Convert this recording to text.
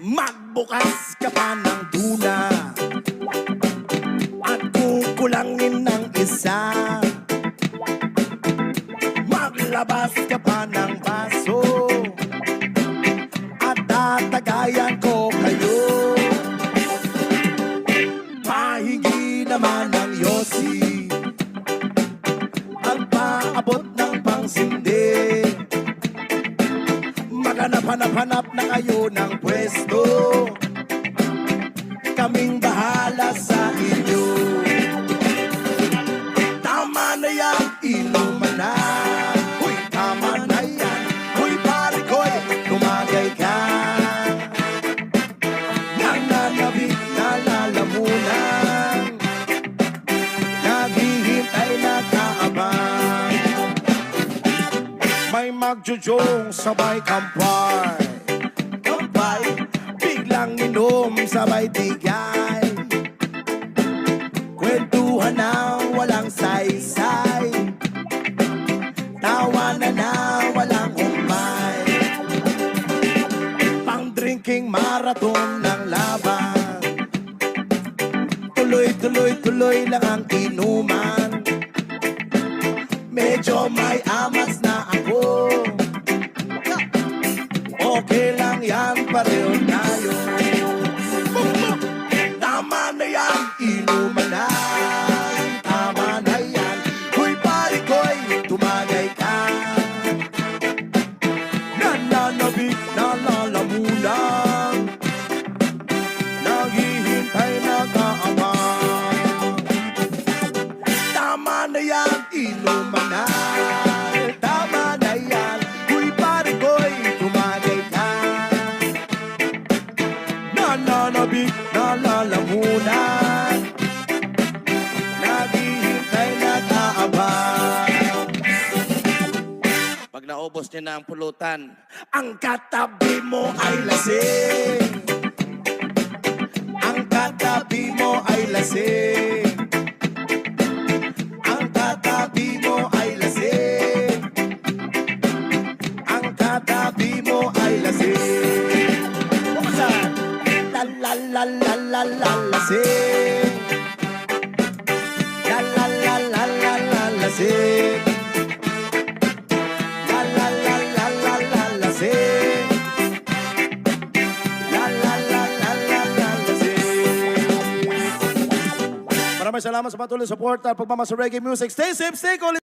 Magbukas ka pa ng tuna at kukulangin ng isa. Maglabas ka pa ng baso at tatagayan ko kayo. Pahingi naman ng yosi at paabot ng pangsindi. Maghanap-hanap na kayo ng pwesto, kaming bahala sa inyo. Tama na yan, inuman na. Uy, tama na yan. Uy, pare ko'y tumagay ka. Nananabik na lalamunan, naghihintay na kaabang. May magjujong sabay kampay, biglang inom sabay tigay. Kwentuhan na walang saysay, tawanan na walang humpay. Pang-drinking marathon ng laban, tuloy lang ang inuman. Medyo may amas na ako, okay lang yan, pareho tayo. Tama na yan, inuman na. Tama na yan, huy pare ko'y tumagay ka. Nananabik na lalamunan, naghihintay na kaabang. Tama na yan, inuman na. Tama na yan, huy pare ko'y tumagay ka. Nananabik na lalamunan, naghihintay na kaabang. Pag naubos niya na ang pulutan, Ang katabi mo ay lasing, ang katabi mo ay lasing, ang katabi mo ay lasing, ang katabi mo ay lasing. Buksan! La la la la la la lasing, la la la la la la lasing, la la la la la la lasing, la la la la la la lasing. Maraming salamat sa patuloy support at pagmamahal sa reggae music. Stay safe, stay cool.